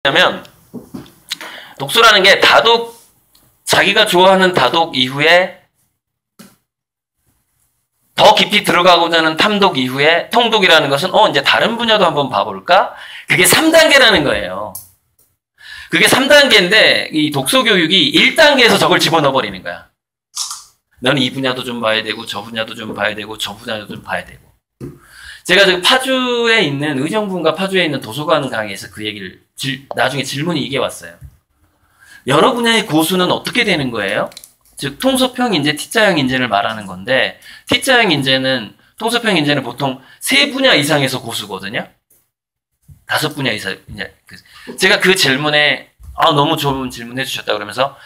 왜냐면 독서라는 게 다독, 자기가 좋아하는 다독 이후에 더 깊이 들어가고자 하는 탐독 이후에 통독이라는 것은 이제 다른 분야도 한번 봐볼까? 그게 3단계라는 거예요. 그게 3단계인데 이 독서 교육이 1단계에서 저걸 집어넣어 버리는 거야. 너는 이 분야도 좀 봐야 되고 저 분야도 좀 봐야 되고 저 분야도 좀 봐야 되고. 제가 지금 파주에 있는 의정부인가 파주에 있는 도서관 강의에서 그 얘기를 나중에 질문이 이게 왔어요. 여러 분야의 고수는 어떻게 되는 거예요? 즉 통소평 인재, T자형 인재를 말하는 건데 T자형 인재는 통소평 인재는 보통 3분야 이상에서 고수거든요. 5분야 이상. 제가 그 질문에 너무 좋은 질문 해주셨다 그러면서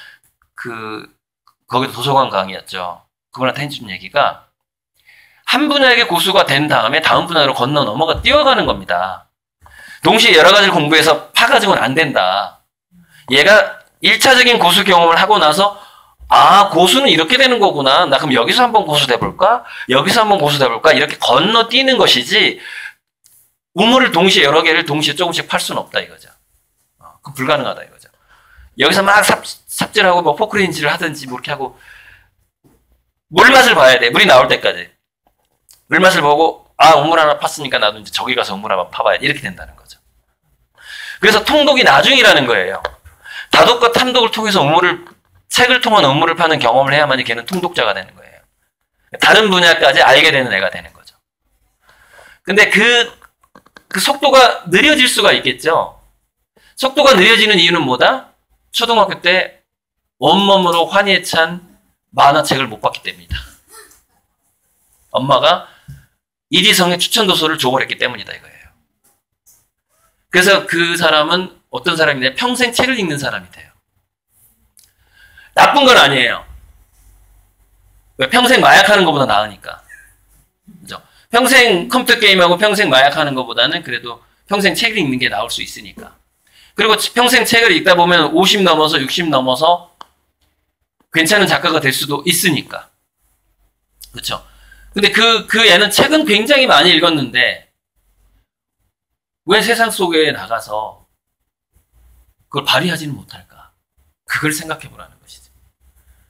거기도 도서관 강의였죠. 그분한테 해준 얘기가 한 분야에게 고수가 된 다음에 다음 분야로 뛰어가는 겁니다. 동시에 여러 가지를 공부해서 파가지고는 안 된다. 얘가 1차적인 고수 경험을 하고 나서 고수는 이렇게 되는 거구나. 나 그럼 여기서 한번 고수 돼볼까? 여기서 한번 고수 돼볼까? 이렇게 건너뛰는 것이지 우물을 동시에 여러 개를 동시에 조금씩 팔 수는 없다 이거죠. 그럼 불가능하다 이거죠. 여기서 막 삽질하고 뭐 포크레인지를 하든지 뭐 이렇게 하고 물맛을 봐야 돼. 물이 나올 때까지. 물맛을 보고 우물 하나 팠으니까 나도 이제 저기 가서 우물 한번 파봐야 돼. 이렇게 된다는 거죠. 그래서 통독이 나중이라는 거예요. 다독과 탐독을 통해서 책을 통한 우물을 파는 경험을 해야만이 걔는 통독자가 되는 거예요. 다른 분야까지 알게 되는 애가 되는 거죠. 근데 그 속도가 느려질 수가 있겠죠. 속도가 느려지는 이유는 뭐다? 초등학교 때 온몸으로 환희에 찬 만화책을 못 봤기 때문이다. 엄마가 이지성의 추천도서를 줘버렸기 때문이다 이거예요. 그래서 그 사람은 어떤 사람이냐? 평생 책을 읽는 사람이 돼요. 나쁜 건 아니에요. 평생 마약하는 것보다 나으니까. 그죠? 평생 컴퓨터 게임하고 평생 마약하는 것보다는 그래도 평생 책을 읽는 게 나을 수 있으니까. 그리고 평생 책을 읽다 보면 50 넘어서 60 넘어서 괜찮은 작가가 될 수도 있으니까. 그렇죠? 근데 그 애는 책은 굉장히 많이 읽었는데 왜 세상 속에 나가서 그걸 발휘하지는 못할까? 그걸 생각해 보라는 것이죠.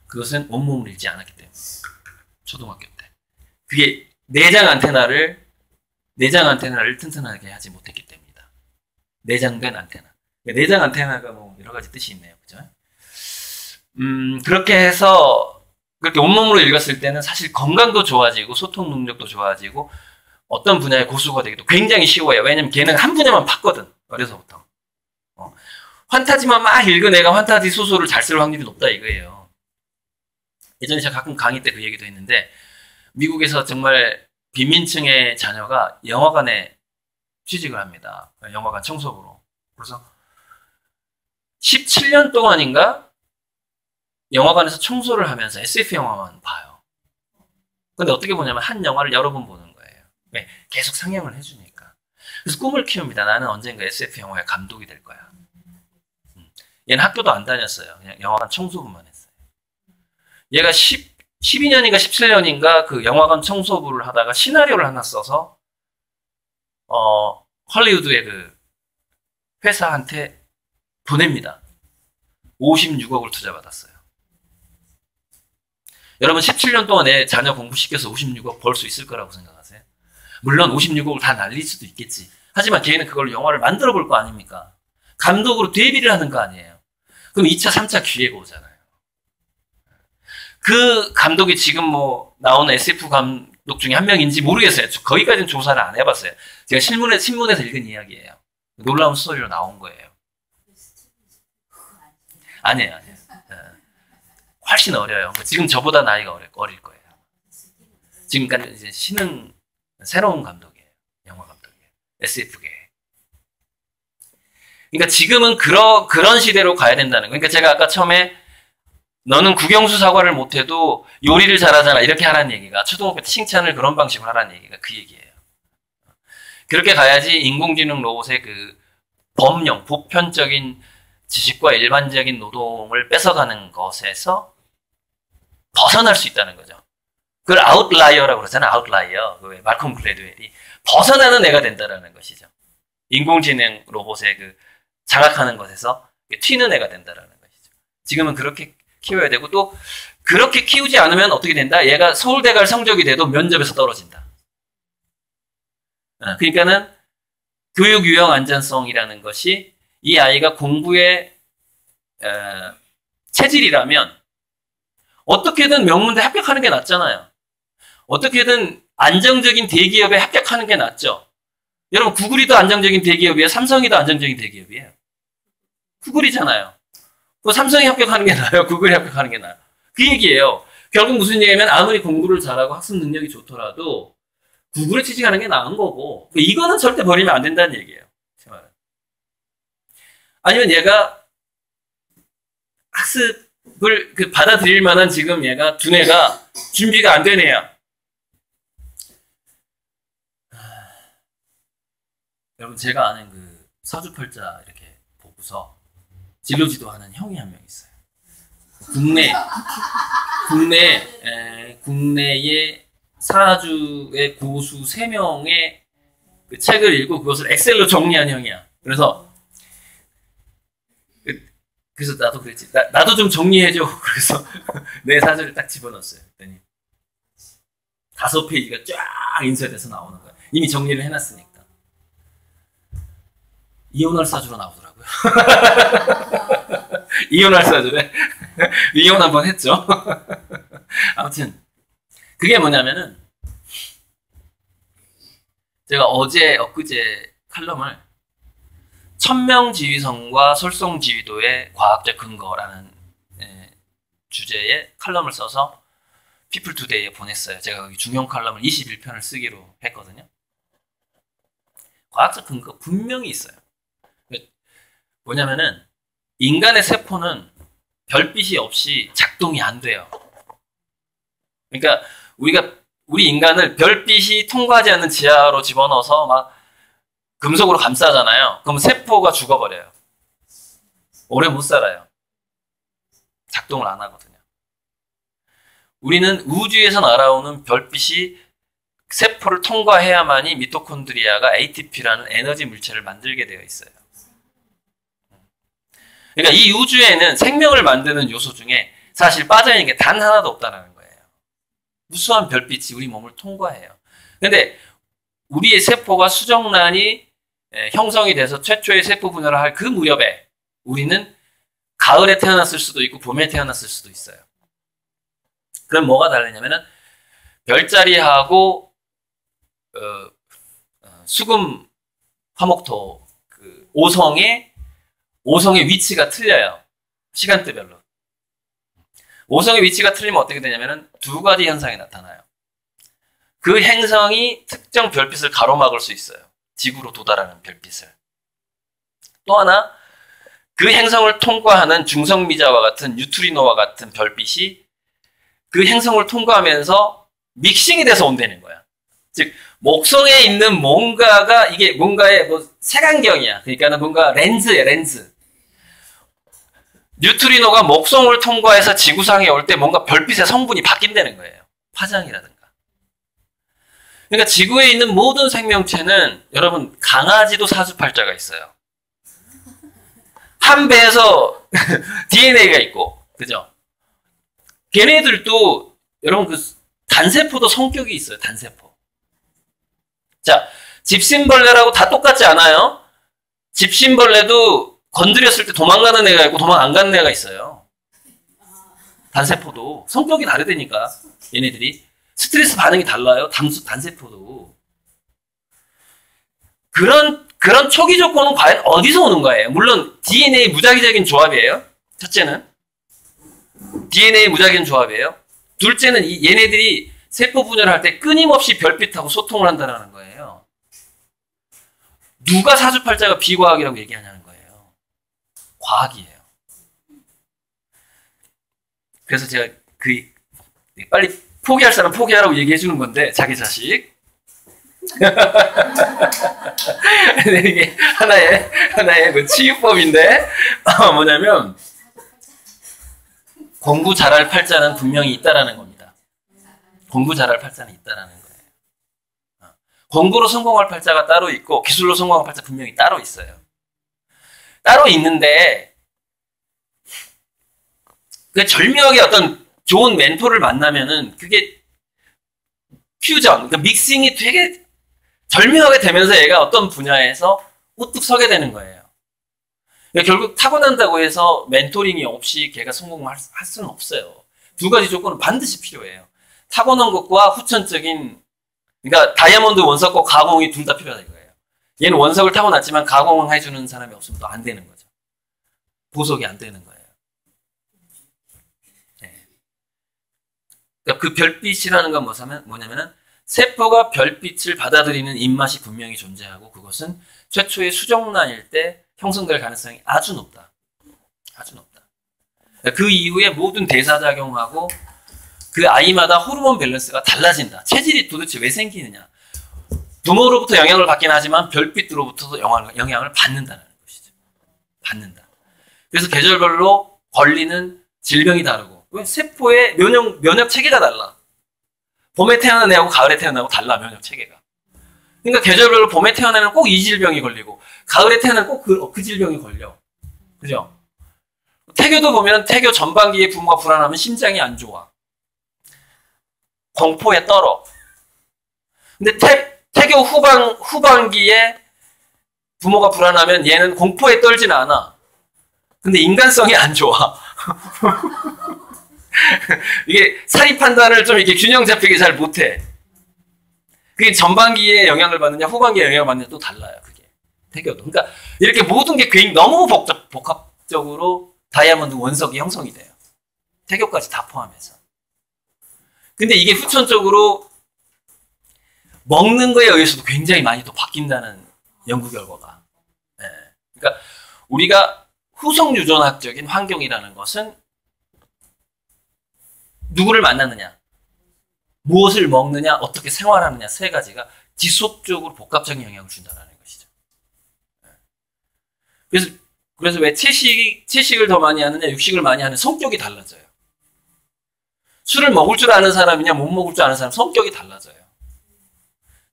그것은 온몸을 읽지 않았기 때문에. 초등학교 때. 그게 내장 안테나를 튼튼하게 하지 못했기 때문이다. 내장된 안테나. 내장 안테나가 뭐 여러 가지 뜻이 있네요. 그죠? 그렇게 해서 그렇게 온몸으로 읽었을 때는 사실 건강도 좋아지고 소통 능력도 좋아지고 어떤 분야의 고수가 되기도 굉장히 쉬워요. 왜냐면 걔는 한 분야만 팠거든. 어려서부터. 환타지만 막 읽은 애가 환타지 소설을 잘 쓸 확률이 높다 이거예요. 예전에 제가 가끔 강의 때 그 얘기도 했는데 미국에서 정말 빈민층의 자녀가 영화관에 취직을 합니다. 영화관 청소부로. 그래서 17년 동안인가 영화관에서 청소를 하면서 SF 영화만 봐요. 근데 어떻게 보냐면 한 영화를 여러 번 보는 거예요. 왜? 계속 상영을 해주니까. 그래서 꿈을 키웁니다. 나는 언젠가 SF 영화의 감독이 될 거야. 얘는 학교도 안 다녔어요. 그냥 영화관 청소부만 했어요. 얘가 12년인가 17년인가 그 영화관 청소부를 하다가 시나리오를 하나 써서 헐리우드의 그 회사한테 보냅니다. 56억을 투자받았어요. 여러분 17년 동안 내 자녀 공부시켜서 56억 벌 수 있을 거라고 생각하세요? 물론 56억을 다 날릴 수도 있겠지. 하지만 걔는 그걸 영화를 만들어 볼 거 아닙니까? 감독으로 데뷔를 하는 거 아니에요. 그럼 2차, 3차 기회가 오잖아요. 그 감독이 지금 뭐 나오는 SF 감독 중에 한 명인지 모르겠어요. 거기까지는 조사를 안 해봤어요. 제가 신문에서 읽은 이야기예요. 놀라운 스토리로 나온 거예요. 아니에요. 훨씬 어려요. 지금 저보다 나이가 어릴 거예요. 지금까지 이제 새로운 감독이에요. 영화 감독이에요. SF계. 그러니까 지금은 그런 시대로 가야 된다는 거예요. 그러니까 제가 아까 처음에 너는 국영수 사과를 못해도 요리를 잘하잖아. 이렇게 하라는 얘기가 초등학교 때 칭찬을 그런 방식으로 하라는 얘기가 그 얘기예요. 그렇게 가야지 인공지능 로봇의 그 보편적인 지식과 일반적인 노동을 뺏어가는 것에서 벗어날 수 있다는 거죠. 그걸 아웃라이어라고 그러잖아요. 아웃라이어. 그 말콤 글래드웰이 벗어나는 애가 된다는 것이죠. 인공지능 로봇의 그 장악하는 것에서 튀는 애가 된다라는 것이죠. 지금은 그렇게 키워야 되고 또 그렇게 키우지 않으면 어떻게 된다? 얘가 서울대 갈 성적이 돼도 면접에서 떨어진다. 그러니까는 교육 유형 안전성이라는 것이 이 아이가 공부에 체질이라면 어떻게든 명문대 합격하는 게 낫잖아요. 어떻게든 안정적인 대기업에 합격하는 게 낫죠. 여러분 구글이 더 안정적인 대기업이에요? 삼성이 더 안정적인 대기업이에요? 구글이잖아요. 삼성이 합격하는 게 나아요? 구글이 합격하는 게 나아요? 그 얘기예요. 결국 무슨 얘기냐면 아무리 공부를 잘하고 학습 능력이 좋더라도 구글에 취직하는 게 나은 거고 이거는 절대 버리면 안 된다는 얘기예요. 아니면 얘가 학습을 받아들일 만한 지금 얘가 두뇌가 준비가 안 되네요. 여러분 제가 아는 그 사주팔자 이렇게 보고서 진로지도 하는 형이 한 명 있어요. 국내의 사주의 고수 3명의 그 책을 읽고 그것을 엑셀로 정리한 형이야. 그래서 나도 그랬지. 나도 좀 정리해줘. 그래서 내 사주를 딱 집어넣었어요. 그랬더니 5페이지가 쫙 인쇄돼서 나오는 거야. 이미 정리를 해놨으니까. 이혼할 사주로 나오더라고요. 이혼할 사주래. 이혼 한번 했죠. 아무튼 그게 뭐냐면은 제가 엊그제 칼럼을 천명지위성과 솔송지위도의 과학적 근거라는 주제의 칼럼을 써서 피플투데이에 보냈어요. 제가 거기 중용 칼럼을 21편을 쓰기로 했거든요. 과학적 근거 분명히 있어요. 뭐냐면은 인간의 세포는 별빛이 없이 작동이 안 돼요. 그러니까 우리 인간을 별빛이 통과하지 않는 지하로 집어넣어서 막 금속으로 감싸잖아요. 그럼 세포가 죽어버려요. 오래 못 살아요. 작동을 안 하거든요. 우리는 우주에서 날아오는 별빛이 세포를 통과해야만이 미토콘드리아가 ATP라는 에너지 물질을 만들게 되어 있어요. 그러니까 이 우주에는 생명을 만드는 요소 중에 사실 빠져있는 게 단 하나도 없다는 거예요. 무수한 별빛이 우리 몸을 통과해요. 근데 우리의 세포가 수정란이 형성이 돼서 최초의 세포 분열을 할 그 무렵에 우리는 가을에 태어났을 수도 있고 봄에 태어났을 수도 있어요. 그럼 뭐가 다르냐면은 별자리하고 수금 화목토 그 오성의 위치가 틀려요. 시간대별로. 오성의 위치가 틀리면 어떻게 되냐면은 2가지 현상이 나타나요. 그 행성이 특정 별빛을 가로막을 수 있어요. 지구로 도달하는 별빛을. 또 하나, 그 행성을 통과하는 중성미자와 같은 뉴트리노와 같은 별빛이 그 행성을 통과하면서 믹싱이 돼서 온다는 거야. 즉, 목성에 있는 뭔가가 이게 뭔가의 색안경이야. 그러니까 뭔가 렌즈예요, 렌즈. 뉴트리노가 목성을 통과해서 지구상에 올 때 뭔가 별빛의 성분이 바뀐다는 거예요. 파장이라든가. 그러니까 지구에 있는 모든 생명체는 여러분 강아지도 사주팔자가 있어요. 한 배에서 DNA가 있고, 그죠? 걔네들도 여러분 그 단세포도 성격이 있어요. 단세포. 자, 집신벌레라고 다 똑같지 않아요? 집신벌레도 건드렸을 때 도망가는 애가 있고 도망 안 가는 애가 있어요. 단세포도 성격이 다르다니까 얘네들이 스트레스 반응이 달라요. 단세포도 그런 초기 조건은 과연 어디서 오는 거예요? 물론 DNA 무작위적인 조합이에요. 첫째는 DNA 무작위적인 조합이에요. 둘째는 얘네들이 세포 분열할 때 끊임없이 별빛하고 소통을 한다는 거예요. 누가 사주팔자가 비과학이라고 얘기하냐는 거예요. 과학이에요. 그래서 제가 빨리 포기할 사람 포기하라고 얘기해 주는 건데 자기 자식. 이게 하나의 그 치유법인데 뭐냐면 공부 잘할 팔자는 분명히 있다라는 겁니다. 공부 잘할 팔자는 있다라는 거예요. 공부로 성공할 팔자가 따로 있고 기술로 성공할 팔자 분명히 따로 있어요. 따로 있는데 그 절묘하게 어떤 좋은 멘토를 만나면은 그게 퓨전, 그러니까 믹싱이 되게 절묘하게 되면서 얘가 어떤 분야에서 우뚝 서게 되는 거예요. 그러니까 결국 타고난다고 해서 멘토링이 없이 걔가 성공할 수는 없어요. 두 가지 조건은 반드시 필요해요. 타고난 것과 후천적인, 그러니까 다이아몬드 원석과 가공이 둘 다 필요하다 이거예요. 얘는 원석을 타고났지만 가공을 해주는 사람이 없으면 또 안 되는 거죠. 보석이 안 되는 거예요. 네. 그러니까 그 별빛이라는 건 뭐냐면은 세포가 별빛을 받아들이는 입맛이 분명히 존재하고 그것은 최초의 수정란일 때 형성될 가능성이 아주 높다. 아주 높다. 그 이후에 모든 대사작용하고 그 아이마다 호르몬 밸런스가 달라진다. 체질이 도대체 왜 생기느냐. 부모로부터 영향을 받긴 하지만 별빛으로부터도 영향을 받는다는 것이죠. 받는다. 그래서 계절별로 걸리는 질병이 다르고 세포의 면역 체계가 달라. 봄에 태어난 애하고 가을에 태어난 애하고 달라, 면역 체계가. 그러니까 계절별로 봄에 태어난 애는 꼭 이 질병이 걸리고 가을에 태어난 꼭 그 질병이 걸려. 그죠? 태교도 보면 태교 전반기에 부모가 불안하면 심장이 안 좋아. 공포에 떨어. 근데 태교 후반기에 부모가 불안하면 얘는 공포에 떨지는 않아. 근데 인간성이 안 좋아. 이게 사리 판단을 좀 이렇게 균형 잡히게 잘 못해. 그게 전반기에 영향을 받느냐, 후반기에 영향을 받느냐 또 달라요, 그게. 태교도. 그러니까 이렇게 모든 게 너무 복합적으로 다이아몬드 원석이 형성이 돼요. 태교까지 다 포함해서. 근데 이게 후천적으로 먹는 거에 의해서도 굉장히 많이 또 바뀐다는 연구 결과가. 네. 그러니까 우리가 후속 유전학적인 환경이라는 것은 누구를 만나느냐, 무엇을 먹느냐, 어떻게 생활하느냐 세 가지가 지속적으로 복합적인 영향을 준다는 것이죠. 그래서 왜 채식을 더 많이 하느냐, 육식을 많이 하는 성격이 달라져요. 술을 먹을 줄 아는 사람이냐, 못 먹을 줄 아는 사람 성격이 달라져요.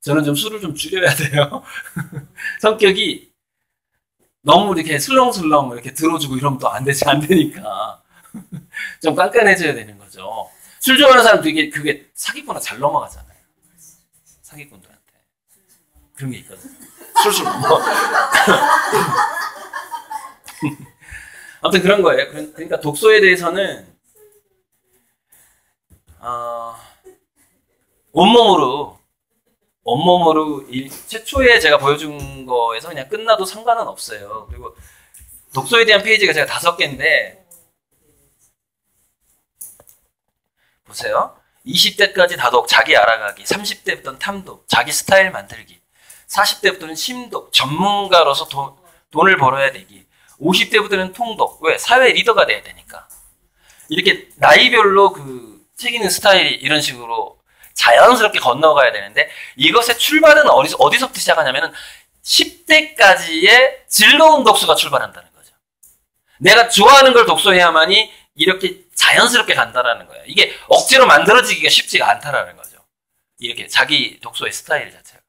저는 좀 술을 좀 줄여야 돼요. 성격이 너무 이렇게 슬렁슬렁 이렇게 들어주고 이러면 또 안 되니까. 좀 깐깐해져야 되는 거죠. 술 좋아하는 사람도 그게 사기꾼에 잘 넘어가잖아요. 사기꾼들한테. 그런 게 있거든요. 술술 넘어. 아무튼 그런 거예요. 그러니까 독소에 대해서는, 온몸으로 최초에 제가 보여준 거에서 그냥 끝나도 상관은 없어요. 그리고 독소에 대한 페이지가 제가 5개인데, 보세요. 20대까지 다독, 자기 알아가기, 30대부터는 탐독, 자기 스타일 만들기, 40대부터는 심독, 전문가로서 돈을 벌어야 되기, 50대부터는 통독, 왜? 사회 리더가 돼야 되니까. 이렇게 나이별로 그 책 읽는 스타일이 이런 식으로 자연스럽게 건너가야 되는데 이것의 출발은 어디서부터 시작하냐면은 10대까지의 즐거운 독서가 출발한다는 거죠. 내가 좋아하는 걸 독서해야만이 이렇게 자연스럽게 간다라는 거예요. 이게 억지로 만들어지기가 쉽지가 않다라는 거죠. 이렇게 자기 독서의 스타일 자체가.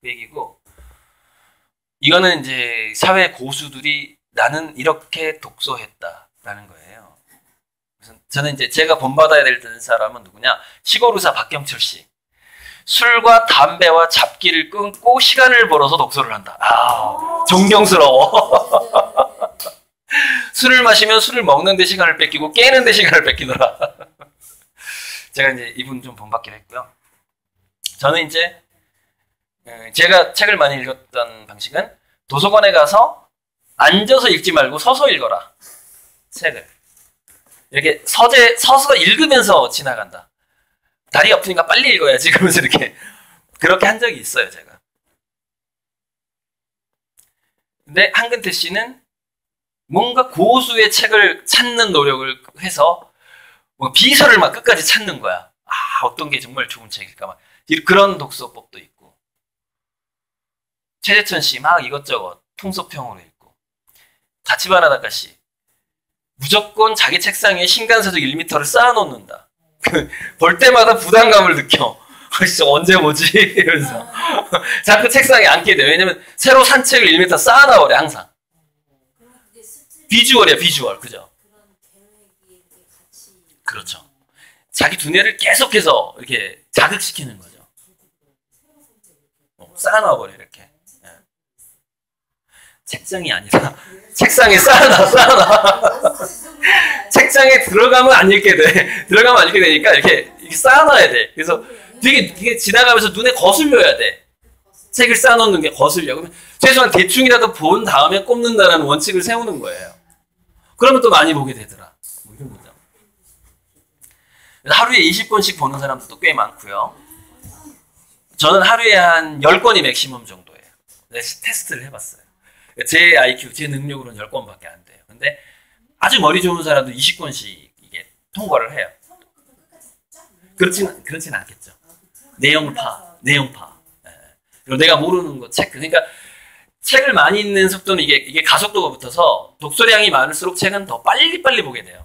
그 얘기고, 이거는 이제 사회 고수들이 나는 이렇게 독서했다라는 거예요. 그래서 저는 이제 제가 본받아야 될 사람은 누구냐? 시골의사 박경철 씨. 술과 담배와 잡기를 끊고 시간을 벌어서 독서를 한다. 존경스러워. 술을 마시면 술을 먹는데 시간을 뺏기고 깨는데 시간을 뺏기더라. 제가 이제 이분 좀 본받기로 했고요. 저는 이제 제가 책을 많이 읽었던 방식은 도서관에 가서 앉아서 읽지 말고 서서 읽어라. 책을. 이렇게 서서 읽으면서 지나간다. 다리 아프니까 빨리 읽어야지. 그러면서 그렇게 한 적이 있어요, 제가. 근데 한근태 씨는 뭔가 고수의 책을 찾는 노력을 해서 비서를 막 끝까지 찾는 거야. 어떤 게 정말 좋은 책일까 막. 그런 독서법도 있고. 최재천 씨 막 이것저것 통서평으로 읽고. 다치바나 다카시 무조건 자기 책상에 신간사적 1m를 쌓아놓는다. 볼 때마다 부담감을 느껴. 진짜 언제 보지? 이러면서 자꾸 책상에 앉게 돼요. 왜냐면 새로 산 책을 읽으면서 쌓아놔버려 항상. 비주얼이야 비주얼. 그죠? 그렇죠. 자기 두뇌를 계속해서 이렇게 자극시키는 거죠. 쌓아놔버려 이렇게. 예. 책장이 아니라 책상에 쌓아놔. 책장에 들어가면 안 읽게 돼. 들어가면 안 읽게 되니까 이렇게 쌓아놔야 돼. 그래서 되게 지나가면서 눈에 거슬려야 돼. 책을 쌓아놓는 게 거슬려. 그러면 최소한 대충이라도 본 다음에 꼽는다라는 원칙을 세우는 거예요. 그러면 또 많이 보게 되더라. 뭐 이런 거죠. 하루에 20권씩 보는 사람도 꽤 많고요. 저는 하루에 한 10권이 맥시멈 정도예요. 테스트를 해봤어요. 제 IQ, 제 능력으로는 10권밖에 안 돼요. 근데 아주 머리 좋은 사람도 20권씩 이게 통과를 해요. 그렇진 않겠죠. 내용파. 예. 그리고 내가 모르는 거 체크. 그러니까 책을 많이 읽는 속도는 이게 가속도가 붙어서 독서량이 많을수록 책은 더 빨리 보게 돼요.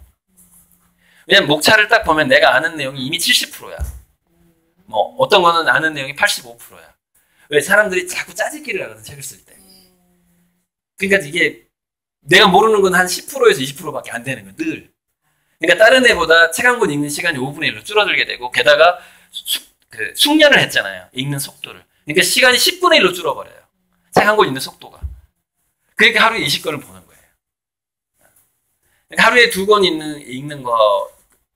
왜냐면 목차를 딱 보면 내가 아는 내용이 이미 70%야. 뭐 어떤 거는 아는 내용이 85%야. 왜 사람들이 자꾸 짜집기를 하거든 책을 쓸 때. 그러니까 이게 내가 모르는 건 한 10%에서 20%밖에 안 되는 거야 늘. 그러니까 다른 애보다 책 한 권 읽는 시간이 5분의 1로 줄어들게 되고 게다가 숙련을 했잖아요. 읽는 속도를. 그러니까 시간이 10분의 1로 줄어버려요. 책 한 권 읽는 속도가. 그러니까 하루에 20권을 보는 거예요. 그러니까 하루에 2권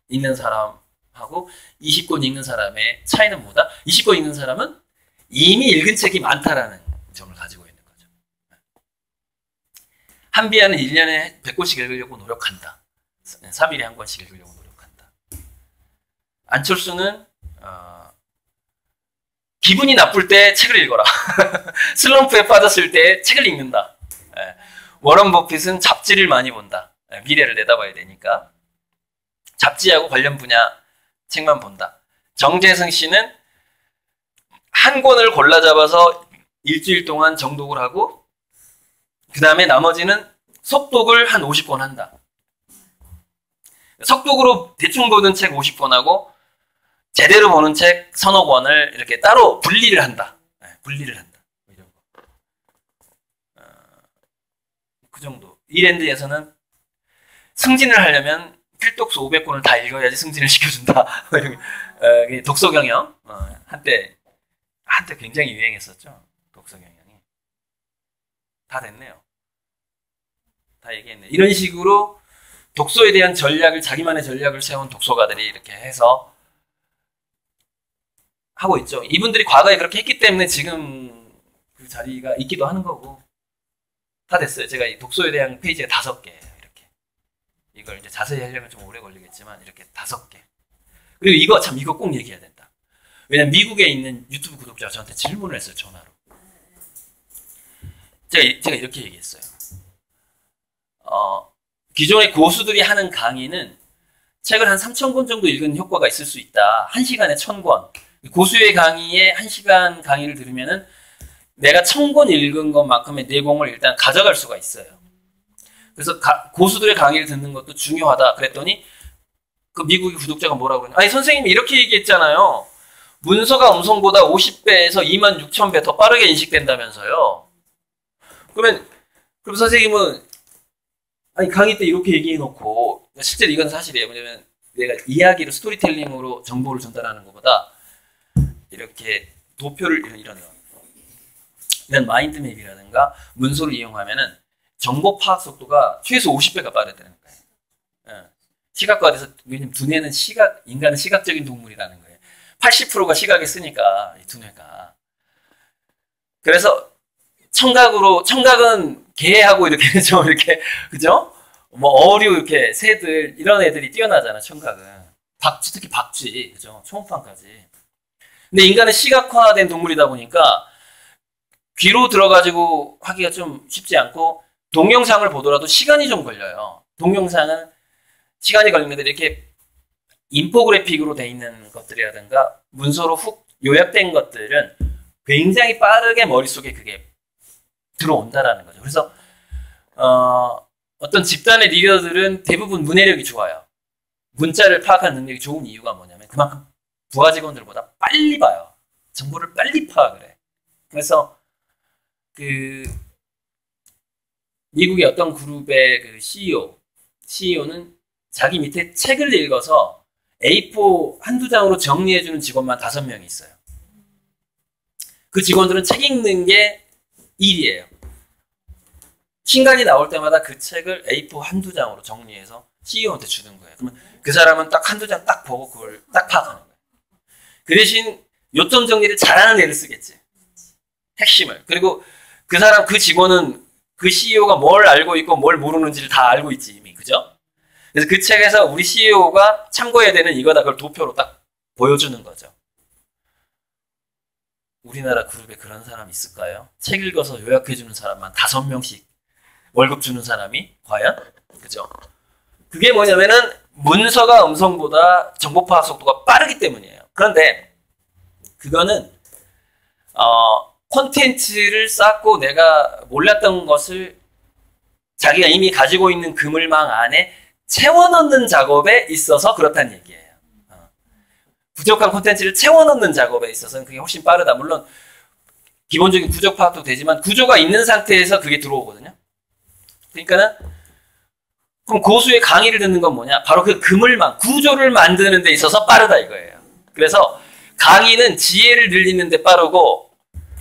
읽는 사람하고 20권 읽는 사람의 차이는 뭐다? 20권 읽는 사람은 이미 읽은 책이 많다라는 점을 가지고 있는 거죠. 한비아는 1년에 100권씩 읽으려고 노력한다. 3일에 한 권씩 읽으려고 노력한다. 안철수는 기분이 나쁠 때 책을 읽어라. 슬럼프에 빠졌을 때 책을 읽는다. 워런 버핏은 잡지를 많이 본다. 미래를 내다봐야 되니까. 잡지하고 관련 분야 책만 본다. 정재승 씨는 한 권을 골라 잡아서 일주일 동안 정독을 하고 그 다음에 나머지는 속독을 한 50권 한다. 속독으로 대충 보는 책 50권하고 제대로 보는 책 서너 권을 이렇게 따로 분리를 한다. 분리를 한다. 이런 거. 그 정도. 이랜드에서는 승진을 하려면 필독서 500권을 다 읽어야지 승진을 시켜준다. 독서 경영. 한때 굉장히 유행했었죠. 독서 경영이. 다 됐네요. 다 얘기했네. 이런 식으로 독서에 대한 자기만의 전략을 세운 독서가들이 이렇게 해서 하고 있죠. 이분들이 과거에 그렇게 했기 때문에 지금 그 자리가 있기도 하는 거고. 다 됐어요. 제가 이 독서에 대한 페이지가 5개예요. 이렇게. 이걸 이제 자세히 하려면 좀 오래 걸리겠지만 이렇게 5개. 그리고 이거 꼭 얘기해야 된다. 왜냐면 미국에 있는 유튜브 구독자가 저한테 질문을 했어요. 전화로. 제가 이렇게 얘기했어요. 기존의 고수들이 하는 강의는 책을 한 3,000권 정도 읽은 효과가 있을 수 있다. 1시간에 1,000권. 고수의 강의에 1시간 강의를 들으면은 내가 1,000권 읽은 것만큼의 내공을 일단 가져갈 수가 있어요. 그래서 고수들의 강의를 듣는 것도 중요하다. 그랬더니 그 미국의 구독자가 뭐라고 그러냐. 아니 선생님이 이렇게 얘기했잖아요. 문서가 음성보다 50배에서 26,000배 더 빠르게 인식된다면서요. 그럼 선생님은 아니 강의 때 이렇게 얘기해놓고 실제로 이건 사실이에요. 왜냐면 내가 이야기로 스토리텔링으로 정보를 전달하는 것보다 이렇게 도표를 이런 마인드맵이라든가 문서를 이용하면은 정보 파악 속도가 최소 50배가 빠르다는 거예요. 시각과에서 왜냐면 두뇌는 인간은 시각적인 동물이라는 거예요. 80%가 시각에 쓰니까 이 두뇌가. 그래서 청각은 개하고 이렇게 좀 이렇게 그죠? 뭐 어류 이렇게 새들 이런 애들이 뛰어나잖아. 청각은 특히 박쥐 그죠? 초음파까지. 근데 인간은 시각화된 동물이다 보니까 귀로 들어가지고 하기가 좀 쉽지 않고 동영상을 보더라도 시간이 좀 걸려요. 동영상은 시간이 걸리는데 이렇게 인포그래픽으로 돼 있는 것들이라든가 문서로 훅 요약된 것들은 굉장히 빠르게 머릿속에 그게 들어온다라는 거죠. 그래서 어떤 집단의 리더들은 대부분 문해력이 좋아요. 문자를 파악하는 능력이 좋은 이유가 뭐냐면 그만큼 부하 직원들보다 빨리 봐요. 정보를 빨리 파악을 해. 그래서 그 미국의 어떤 그룹의 그 CEO는 자기 밑에 책을 읽어서 A4 한두 장으로 정리해주는 직원만 5명이 있어요. 그 직원들은 책 읽는 게 일이에요. 신간이 나올 때마다 그 책을 A4 한두 장으로 정리해서 CEO한테 주는 거예요. 그러면 그 사람은 딱 한두 장 딱 보고 그걸 딱 파악하는 거예요. 그 대신 요점 정리를 잘하는 애를 쓰겠지. 핵심을. 그리고 그 사람, 그 직원은 그 CEO가 뭘 알고 있고 뭘 모르는지를 다 알고 있지, 이미. 그죠? 그래서 그 책에서 우리 CEO가 참고해야 되는 이거다. 그걸 도표로 딱 보여주는 거죠. 우리나라 그룹에 그런 사람 있을까요? 책 읽어서 요약해주는 사람만 5명씩 월급 주는 사람이? 과연? 그죠? 그게 뭐냐면은 문서가 음성보다 정보 파악 속도가 빠르기 때문이에요. 그런데 그거는 콘텐츠를 쌓고 내가 몰랐던 것을 자기가 이미 가지고 있는 그물망 안에 채워넣는 작업에 있어서 그렇다는 얘기예요. 부족한 콘텐츠를 채워넣는 작업에 있어서는 그게 훨씬 빠르다. 물론 기본적인 구조 파악도 되지만 구조가 있는 상태에서 그게 들어오거든요. 그러니까는 그럼 고수의 강의를 듣는 건 뭐냐? 바로 그 그물망, 구조를 만드는 데 있어서 빠르다 이거예요. 그래서 강의는 지혜를 늘리는 데 빠르고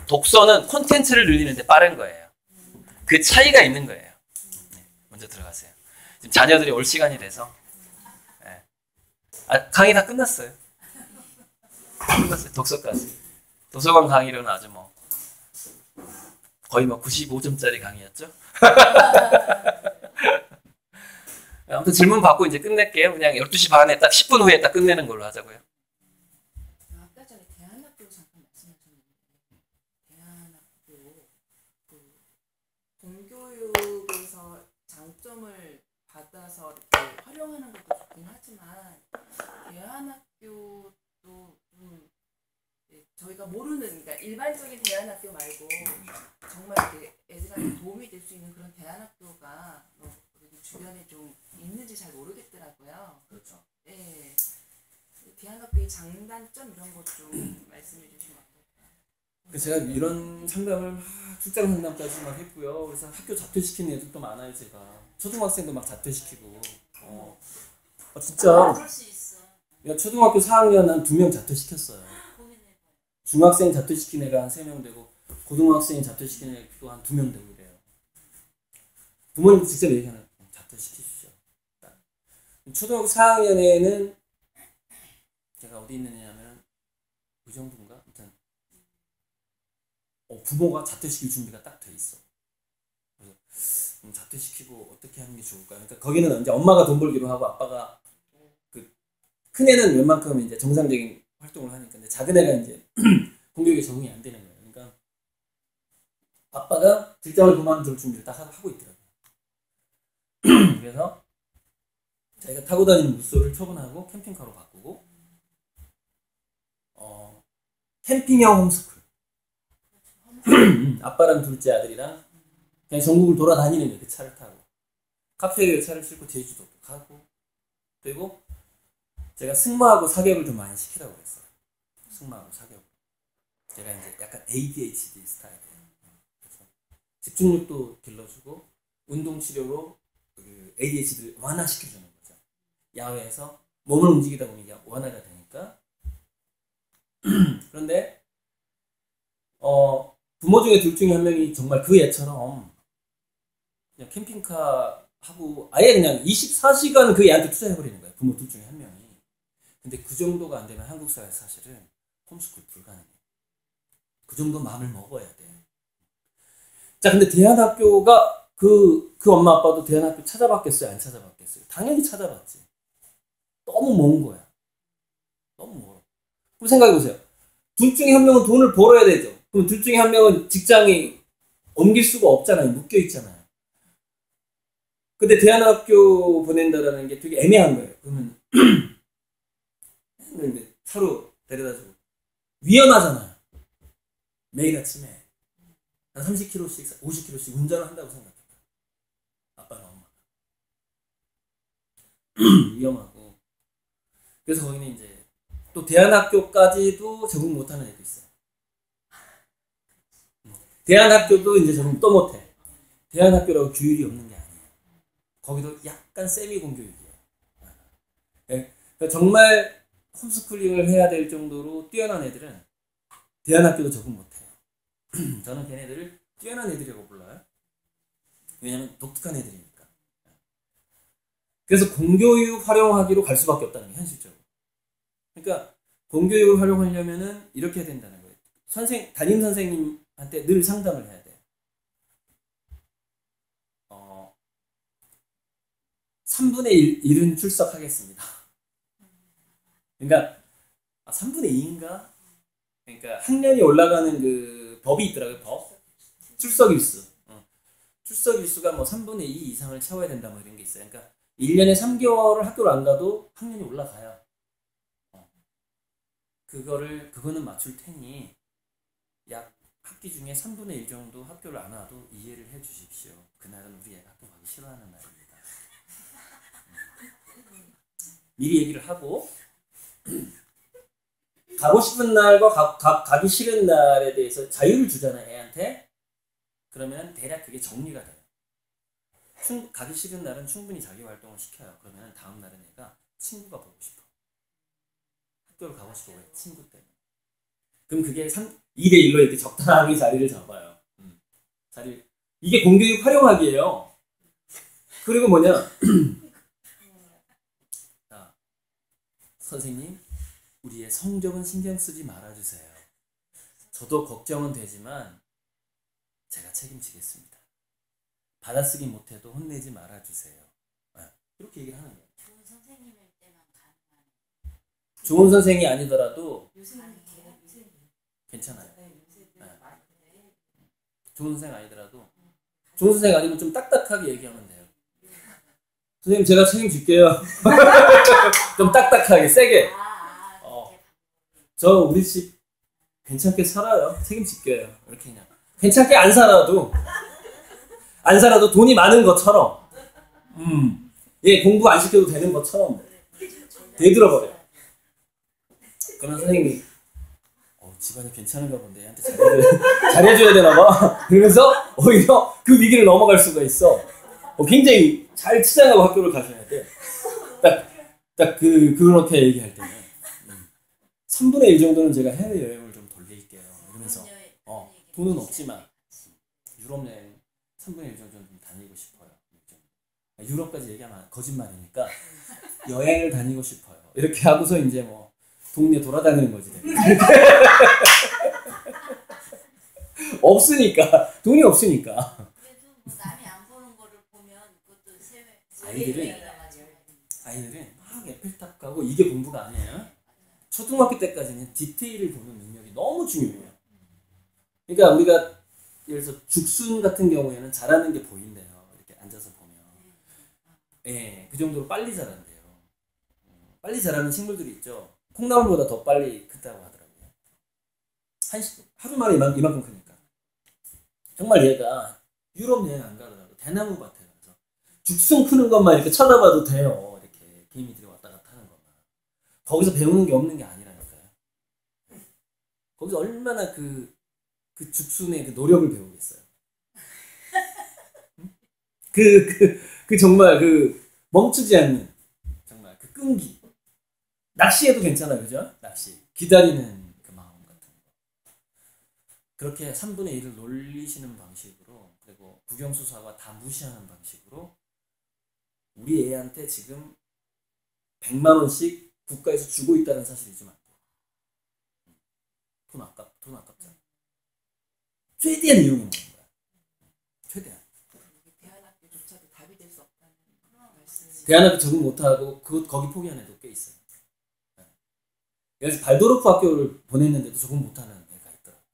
독서는 콘텐츠를 늘리는 데 빠른 거예요. 그 차이가 있는 거예요. 네, 먼저 들어가세요. 지금 자녀들이 올 시간이 돼서 네. 강의 다 끝났어요. 끝났어요. 독서까지. 도서관 강의로는 아주 뭐 거의 뭐 95점짜리 강의였죠. 아무튼 질문 받고 이제 끝낼게요. 그냥 12시 반에 딱 10분 후에 딱 끝내는 걸로 하자고요. 아까 전에 대안학교 잠깐 말씀하셨는데 대안학교 그 공교육에서 장점을 받아서 이렇게 활용하는 것도 좋긴 하지만 대안학교도 저희가 모르는 그러니까 일반적인 대안학교 말고 정말 이렇게 애들한테 도움이 될 수 있는 그런 대안학교가 주변에 좀 있는지 잘 모르겠더라고요. 그렇죠. 네. 대안학교의 장단점 이런 것 좀 말씀해 주시면 어떨까요? 제가 이런 상담을 막 출장 상담까지 막 했고요. 그래서 학교 자퇴시키는 애들도 많아요, 제가. 초등학생도 막 자퇴시키고. 진짜. 그럴 수 있어. 초등학교 4학년 한 2명 자퇴시켰어요. 중학생 자퇴시킨 애가 한 3명 되고, 고등학생 자퇴시킨 애도 한 2명 되고 이래요. 부모님도 직접 얘기하는 자퇴시키십시오. 초등학교 4학년에는 제가 어디 있느냐면 그 정도인가? 일단 부모가 자퇴시킬 준비가 딱 돼 있어. 그래서 자퇴시키고 어떻게 하는 게 좋을까? 그러니까 거기는 이제 엄마가 돈 벌기로 하고 아빠가 그 큰 애는 웬만큼 이제 정상적인 활동을 하니까 근데 작은 애가 이제 공교육에 적응이 안 되는 거예요. 그러니까 아빠가 직장을 그만둘 준비를 딱 하고 있더라고요. 그래서 자기가 타고 다니는 무쏘를 처분하고 캠핑카로 바꾸고 캠핑형 홈스쿨 아빠랑 둘째 아들이랑 그냥 전국을 돌아다니는 거예요. 그 차를 타고 카페에 차를 싣고 제주도 가고 그리고 제가 승마하고 사격을 좀 많이 시키라고 그랬어요. 승마하고 사격 제가 이제 약간 ADHD 스타일이에요. 그래서 집중력도 길러주고 운동치료로 그 ADHD를 완화시켜주는 거죠. 야외에서 몸을 움직이다 보면 이게 완화가 되니까. 그런데 부모 중에 둘 중에 한 명이 정말 그 애처럼 그냥 캠핑카 하고 아예 그냥 24시간 그 애한테 투자해버리는 거예요. 부모 둘 중에 한 명이. 근데 그 정도가 안 되면 한국 사회 사실은 홈스쿨 불가능해요. 그 정도 마음을 먹어야 돼. 자, 근데 대안학교가 그 엄마 아빠도 대안학교 찾아봤겠어요? 안 찾아봤겠어요? 당연히 찾아봤지. 너무 먼 거야. 너무 멀어. 그럼 생각해보세요. 둘 중에 한 명은 돈을 벌어야 되죠. 그럼 둘 중에 한 명은 직장이 옮길 수가 없잖아요. 묶여있잖아요. 근데 대안학교 보낸다라는 게 되게 애매한 거예요. 그러면 차로 데려다주고 위험하잖아요. 매일 아침에 한 30km씩 50km씩 운전을 한다고 생각해요. 아빠랑 엄마가 위험하고 그래서 거기는 이제 또 대안학교까지도 적응 못하는 애도 있어요. 대안학교도 이제 적응 또 못해. 대안학교라고 규율이 없는 게 아니에요. 거기도 약간 세미 공교육이에요. 네. 그러니까 정말 홈스쿨링을 해야 될 정도로 뛰어난 애들은 대안학교도 적응 못해요. 저는 걔네들을 뛰어난 애들이라고 불러요. 왜냐하면 독특한 애들이니까. 그래서 공교육 활용하기로 갈 수밖에 없다는 게 현실적으로. 그러니까 공교육을 활용하려면은 이렇게 해야 된다는 거예요. 담임 선생님한테 늘 상담을 해야 돼요. 3분의 1은 출석하겠습니다. 그러니까 3분의 2인가? 그러니까 학년이 올라가는 그 법이 있더라고요. 법. 출석일수. 출석일수가 뭐 3분의 2 이상을 채워야 된다 뭐 이런 게 있어요. 그러니까 1년에 3개월을 학교를 안 가도 학년이 올라가요. 그거는 맞출 테니 약 학기 중에 3분의 1 정도 학교를 안 와도 이해를 해 주십시오. 그날은 우리 애가 학교 가기 싫어하는 날입니다. 미리 얘기를 하고 가고 싶은 날과 가기 싫은 날에 대해서 자유를 주잖아요, 애한테. 그러면 대략 그게 정리가 돼요. 가기 싫은 날은 충분히 자기 활동을 시켜요. 그러면 다음 날은 애가 친구가 보고 싶어. 학교를 가고 싶어 왜? 친구 때문에. 그럼 그게 2대1로 이렇게 적당하게 자리를 잡아요. 이게 공교육 활용하기예요. 그리고 뭐냐? 선생님, 우리의 성적은 신경 쓰지 말아주세요. 저도 걱정은 되지만 제가 책임지겠습니다. 받아쓰기 못해도 혼내지 말아주세요. 이렇게 얘기를 하는 거예요. 좋은 선생님일 때만 가능하네. 좋은 선생이 아니더라도 괜찮아요. 좋은 선생 아니더라도 좋은 선생 아니면 좀 딱딱하게 얘기하면 돼요. 선생님 제가 책임질게요. 좀 딱딱하게 세게. 저 우리 집 괜찮게 살아요. 책임질게요. 이렇게 그냥 괜찮게 안 살아도 돈이 많은 것처럼 예 공부 안 시켜도 되는 것처럼 대들어버려요. 그러면 선생님이 집안이 괜찮은가 본데 얘한테 잘해줘야 되나 봐. 그러면서 오히려 그 위기를 넘어갈 수가 있어. 굉장히 잘 치장하고 학교를 가셔야 돼. 그렇게 얘기할 때는 3분의 1 정도는 제가 해외여행을 좀 돌릴게요. 이러면서 돈은 없지만 유럽 여행 3분의 1 정도는 좀 다니고 싶어요. 유럽까지 얘기하면 거짓말이니까 여행을 다니고 싶어요. 이렇게 하고서 이제 뭐 동네 돌아다니는 거지. 없으니까 돈이 없으니까. 그래도 뭐 남이 안 보는 거를 보면 그것도 아이들은 막 에펠탑 가고 이게 공부가 아니에요. 초등학교 때까지는 디테일을 보는 능력이 너무 중요해요. 그러니까 우리가 예를 들어서 죽순 같은 경우에는 자라는 게 보인대요. 이렇게 앉아서 보면. 예, 그 정도로 빨리 자란대요. 빨리 자라는 식물들이 있죠. 콩나물보다 더 빨리 크다고 하더라고요. 하루 만에 이만큼 크니까. 정말 얘가 유럽 여행 안 가더라도 대나무 밭에 가서 죽순 크는 것만 이렇게 쳐다봐도 돼요. 이렇게 개미들이 왔다 갔다 하는 것만. 거기서 배우는 게 없는 게 아니라니까요. 거기서 얼마나 그 죽순의 그 노력을 배우겠어요. 정말 멈추지 않는 정말 그 끈기. 낚시해도 괜찮아요, 그죠? 낚시. 기다리는 그 마음 같은 거. 그렇게 3분의 1을 놀리시는 방식으로, 그리고 국영수사와 다 무시하는 방식으로 우리 애한테 지금 100만 원씩 국가에서 주고 있다는 사실이 좀 많고. 돈 아깝잖아. 최대한 이용해 먹는 거야. 최대한. 대안학교조차도 답이 될 수 없다는 말씀. 대안학교 적응 못하고 거기 포기하는 애도 꽤 있어요. 그래서 발도르프 학교를 보냈는데도 적응 못하는 애가 있더라고요.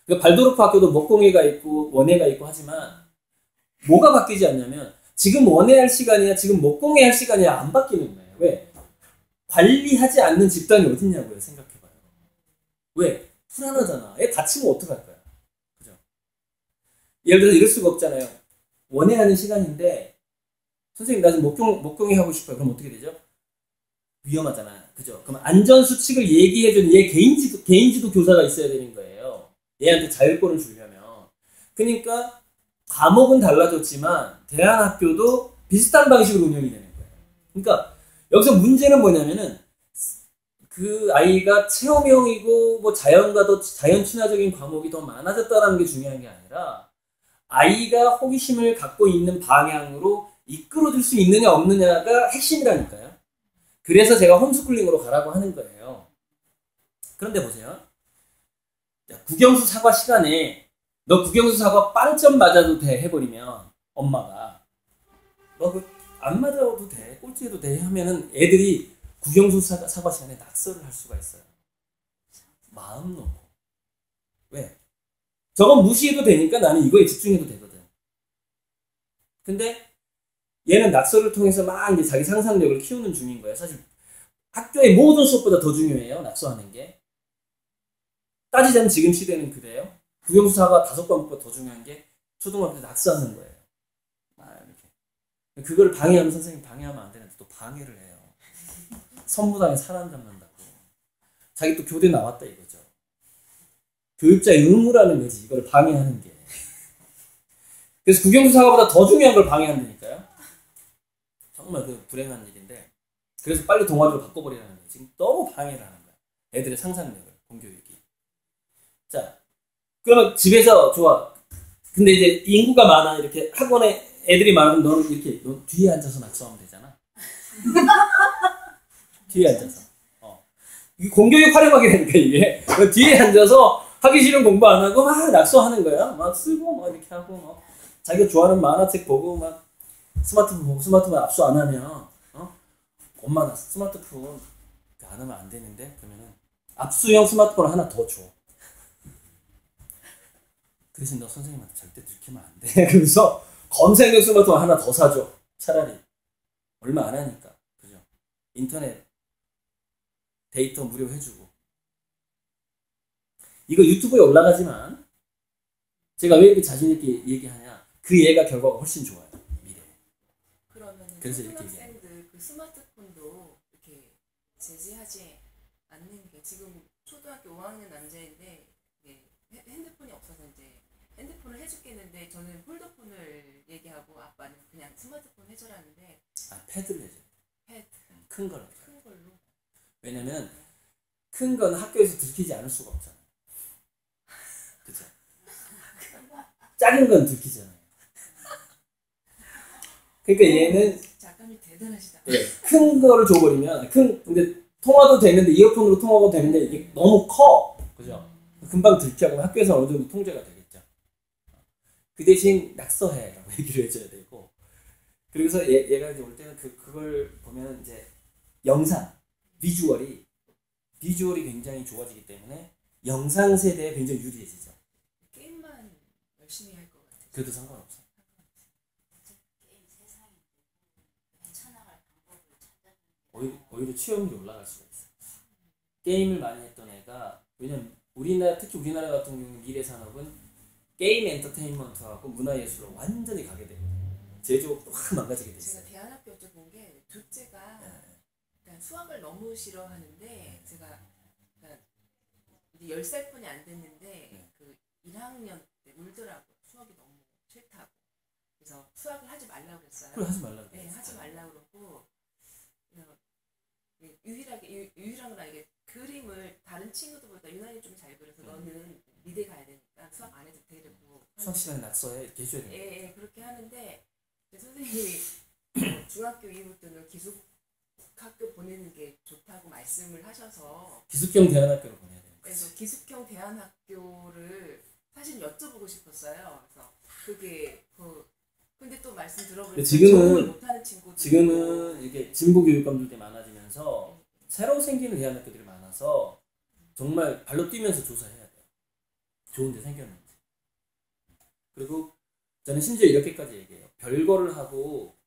그러니까 발도르프 학교도 목공회가 있고 원회가 있고 하지만 뭐가 바뀌지 않냐면 지금 원회 할 시간이야 지금 목공회 할 시간이야 안 바뀌는 거예요. 왜? 관리하지 않는 집단이 어딨냐고요. 생각해봐요. 왜? 불안하잖아. 애 다치면 어떡할 거야. 그죠? 예를 들어서 이럴 수가 없잖아요. 원회 하는 시간인데 선생님 나 지금 목공회 하고 싶어요. 그럼 어떻게 되죠? 위험하잖아요. 그죠? 그럼 안전수칙을 얘기해주는 얘 개인지도 교사가 있어야 되는 거예요. 얘한테 자율권을 주려면. 그러니까 과목은 달라졌지만 대안학교도 비슷한 방식으로 운영이 되는 거예요. 그러니까 여기서 문제는 뭐냐면은 그 아이가 체험형이고 뭐 자연과 더 자연 친화적인 과목이 더 많아졌다는 게 중요한 게 아니라 아이가 호기심을 갖고 있는 방향으로 이끌어줄 수 있느냐 없느냐가 핵심이라니까요. 그래서 제가 홈스쿨링으로 가라고 하는 거예요. 그런데 보세요. 국영수 사과 시간에 너 국영수 사과 빵점 맞아도 돼 해버리면 엄마가 너 그 안 맞아도 돼 꼴찌해도 돼 하면은 애들이 국영수 사과 시간에 낙서를 할 수가 있어요. 마음 놓고. 왜? 저건 무시해도 되니까 나는 이거에 집중해도 되거든. 근데 얘는 낙서를 통해서 막 이제 자기 상상력을 키우는 중인 거예요. 사실 학교의 모든 수업보다 더 중요해요. 낙서하는 게. 따지자면 지금 시대는 그래요. 국영수사가 5과목보다 더 중요한 게 초등학교 때 낙서하는 거예요. 이렇게. 그걸 방해하면 선생님 방해하면 안 되는데 또 방해를 해요. 선무당에 사람 잡는다고. 자기 또 교대 나왔다 이거죠. 교육자의 의무라는 거지. 이걸 방해하는 게. 그래서 국영수사과보다 더 중요한 걸 방해한다니까요. 정말 그 불행한 일인데 그래서 빨리 동아리로 바꿔버리라는 거예요. 지금 너무 방해를 하는 거야. 애들의 상상력을, 공교육이. 자, 그러면 집에서 좋아. 근데 이제 인구가 많아. 이렇게 학원에 애들이 많으면 너는 이렇게 너 뒤에 앉아서 낙서하면 되잖아. 뒤에 앉아서. 이게 공교육 활용하게 되니까 이게. 뒤에 앉아서 하기 싫은 공부 안 하고 막 낙서하는 거야. 막 쓰고 막 이렇게 하고 막 자기가 좋아하는 만화책 보고 막 스마트폰 보고 스마트폰 압수 안 하면 엄마 나 스마트폰 안 하면 안 되는데 그러면은 압수형 스마트폰 하나 더 줘. 대신 너 선생님한테 절대 들키면 안 돼. 그래서 검색형 스마트폰 하나 더 사줘. 차라리 얼마 안 하니까 그죠? 인터넷 데이터 무료 해주고 이거 유튜브에 올라가지만 제가 왜 이렇게 자신 있게 얘기하냐? 그 얘가 결과가 훨씬 좋아요. 미래. 그러면은 그래서 이렇게 초등학생들 그 스마트폰도 이렇게 제지하지 않는 게 지금 초등학교 5학년 남자인데 핸드폰이 없어서 이제 핸드폰을 해줄겠는데 저는 폴더폰을 얘기하고 아빠는 그냥 스마트폰 해줘라는데 패드를 해줘. 패드 큰 걸로. 큰 걸로. 왜냐면 큰 건 학교에서 들키지 않을 수가 없잖아요. 그죠? 작은 건 들키잖아요. 그러니까 얘는 작가님 대단하시다. 네, 큰 거를 줘버리면 근데 통화도 되는데 이어폰으로 통화가 되는데 이게 너무 커. 그죠? 금방 들키하고 학교에서 어느 정도 통제가 되겠죠. 그 대신 낙서해라고 얘기를 해줘야 되고. 그래서 얘가 이제 올 때는 그걸 보면 이제 영상, 비주얼이 굉장히 좋아지기 때문에 영상 세대에 굉장히 유리해지죠. 게임만 열심히 할 것 같아요. 그래도 상관없어. 게임 세상인데 헤쳐나갈 방법을 찾아주는 오히려 취업률이 올라갈 수가 있어. 게임을 많이 했던 애가 왜냐면 특히 우리나라 같은 경우는 미래 산업은 게임 엔터테인먼트하고 문화예술로 완전히 가게 되거든요. 제조업도 확 망가지게 돼 있어요. 제가 대안학교 쪽 본 게 둘째가 그러니까 수학을 너무 싫어하는데 제가 그러니까 이제 10살뿐이 안 됐는데 그 1학년 때 울더라고요. 수학이 너무 싫다고. 그래서 수학을 하지 말라고 그랬어요. 그걸 하지 말라고 네, 하지 말라고 그러고 유일한 건 이게 그림을 다른 친구들보다 유난히 좀 잘 그려서 너는 미대 가야 되니까 수학 안 해도 되고 수학 시간에 낙서해 이렇게 해줘야 돼요. 예, 그렇게 하는데 선생님이 중학교 이후부터는 기숙학교 보내는 게 좋다고 말씀을 하셔서 기숙형 대안학교로 보내야 돼요. 그래서 기숙형 대안학교를 사실 여쭤보고 싶었어요. 그래서 그게 근데 또 말씀 들어보니까 적응을 못하는 친구들 지금은 이렇게 진보 교육감들이 많아지면서 새로 생기는 대안학교들이 많아서 정말 발로 뛰면서 조사해야 돼요. 좋은 데 생겼는지. 그리고 저는 심지어 이렇게까지 얘기해요. 별거를 하고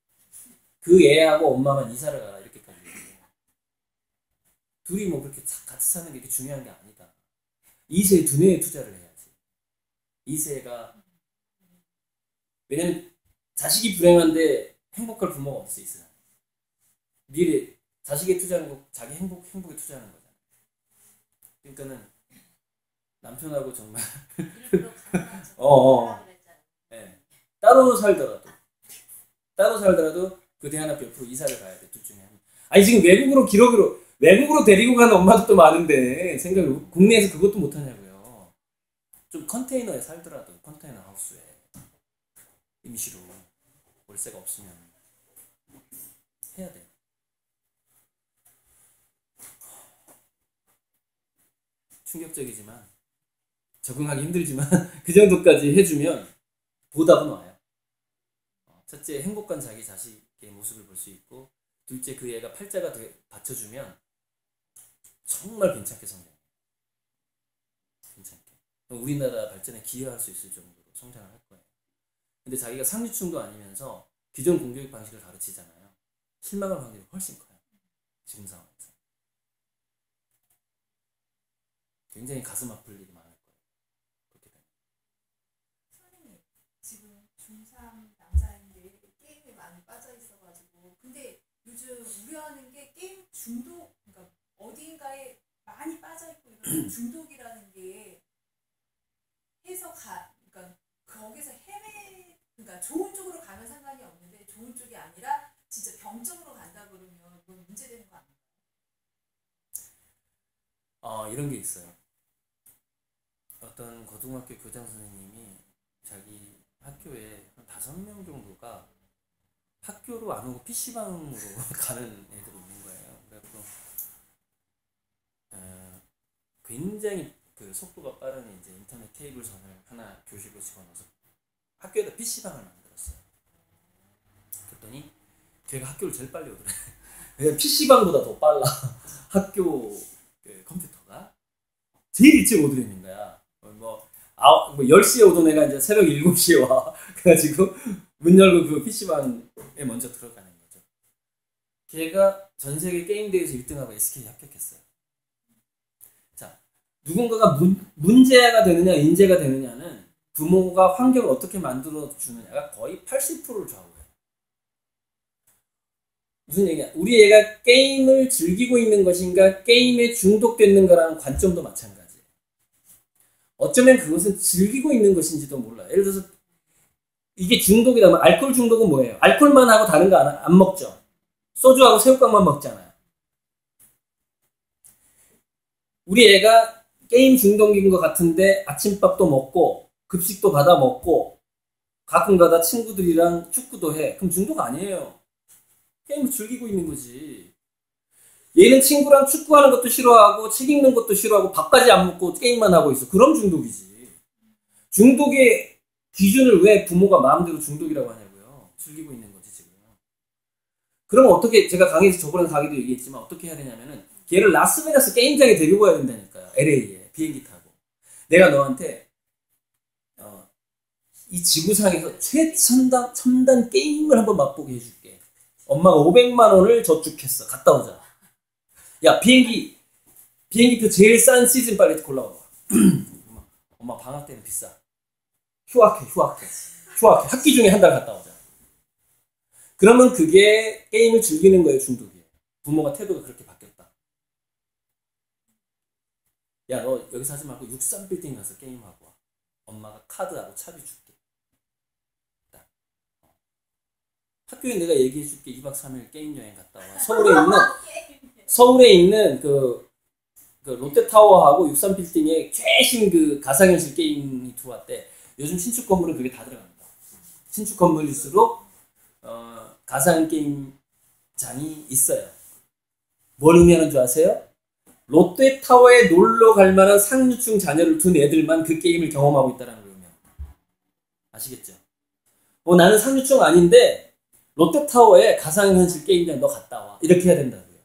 그 애하고 엄마만 이사를 가라 이렇게까지 얘기해요. 둘이 뭐 그렇게 같이 사는 게 이렇게 중요한 게 아니다. 2세 두뇌에 투자를 해야지. 2세가 왜냐면 자식이 불행한데 행복할 부모가 없어 있어요. 미래 자식에 투자하는 거 자기 행복에 투자하는 거잖아. 그러니까는 남편하고 정말 일부러 가능하지. 예. 따로 살더라도 그 대안학교 옆으로 이사를 가야 돼. 둘 중에 한. 아니 지금 외국으로 데리고 가는 엄마도 또 많은데 생각을 국내에서 그것도 못 하냐고요. 좀 컨테이너에 살더라도 컨테이너 하우스에 임시로 월세가 없으면 해야 돼. 충격적이지만 적응하기 힘들지만 그 정도까지 해주면 보답은 와요. 첫째, 행복한 자기 자식의 모습을 볼 수 있고, 둘째, 그 애가 팔자가 받쳐주면 정말 괜찮게 성장해요. 괜찮게. 우리나라 발전에 기여할 수 있을 정도로 성장을 할 거예요. 근데 자기가 상류층도 아니면서 기존 공교육 방식을 가르치잖아요. 실망할 확률이 훨씬 커요. 지금 상황에서. 굉장히 가슴 아플 일이 많을 거예요. 그렇게 되면. 선생님, 지금 중3 남자인데 게임에 많이 빠져 있어가지고 근데 요즘 우려하는 게 게임 중독, 그러니까 어딘가에 많이 빠져 있고 이런 중독이라는 게 그러니까 거기서 그러니까 좋은 쪽으로 가면 상관이 없는데 좋은 쪽이 아니라 진짜 병적으로 간다 그러면 그건 문제되는 거 아닌가요? 이런 게 있어요. 어떤 고등학교 교장 선생님이 자기 학교에 한 5명 정도가 학교로 안 오고 PC방으로 가는 애들이 있는 거예요. 그래서 굉장히 그 속도가 빠른 이제 인터넷 케이블선을 하나 교실로 집어넣어서 학교에다 PC방을 만들었어요. 그랬더니 걔가 학교를 제일 빨리 오더래. 그냥 PC방보다 더 빨라. 학교 그 컴퓨터가 제일 일찍 오더라는 거야. 뭐 10시에 오던 애가 이제 새벽 7시에 와. 그래가지고 문 열고 그 PC방에 먼저 들어가는 거죠. 걔가 전 세계 게임 대회에서 1등하고 SK에 합격했어요. 자, 누군가가 문제가 되느냐 인재가 되느냐는 부모가 환경을 어떻게 만들어 주느냐가 거의 80%를 좌우해요. 무슨 얘기야? 우리 애가 게임을 즐기고 있는 것인가 게임에 중독되는 거라는 관점도 마찬가지예요. 어쩌면 그것은 즐기고 있는 것인지도 몰라요. 예를 들어서 이게 중독이라면 알코올 중독은 뭐예요? 알코올만 하고 다른 거 안 먹죠. 소주하고 새우깡만 먹잖아요. 우리 애가 게임 중독인 것 같은데 아침밥도 먹고 급식도 받아 먹고 가끔 가다 친구들이랑 축구도 해. 그럼 중독 아니에요. 게임을 즐기고 있는 거지. 얘는 친구랑 축구하는 것도 싫어하고 책 읽는 것도 싫어하고 밥까지 안 먹고 게임만 하고 있어. 그럼 중독이지. 중독의 기준을 왜 부모가 마음대로 중독이라고 하냐고요. 즐기고 있는 거지 지금. 그러면 어떻게, 제가 강의에서 저번에 강의도 얘기했지만 어떻게 해야 되냐면은 걔를 라스베가스 게임장에 데리고 가야 된다니까요. LA에 비행기 타고. 내가 너한테 이 지구상에서 최첨단 게임을 한번 맛보게 해줄게. 엄마가 500만 원을 저축했어. 갔다 오자. 야, 비행기표 제일 싼 시즌 빨리 골라와. 엄마 방학 때는 비싸. 휴학해. 학기 중에 한 달 갔다 오자. 그러면 그게 게임을 즐기는 거예요, 중독이에요. 부모가 태도가 그렇게 바뀌었다. 야, 너 여기서 하지 말고 63빌딩 가서 게임하고 와. 엄마가 카드하고 차비 줄게. 학교에 내가 얘기해줄게. 2박 3일 게임 여행 갔다 와. 서울에 있는 그 롯데타워하고 63빌딩에 최신 그 가상현실 게임이 들어왔대. 요즘 신축 건물은 그게 다 들어갑니다. 신축 건물일수록 가상 게임장이 있어요. 뭘 의미하는 줄 아세요? 롯데타워에 놀러 갈 만한 상류층 자녀를 둔 애들만 그 게임을 경험하고 있다는 걸 의미합니다. 아시겠죠? 나는 상류층 아닌데 롯데타워에 가상현실 게임장 너 갔다 와. 이렇게 해야 된다고요.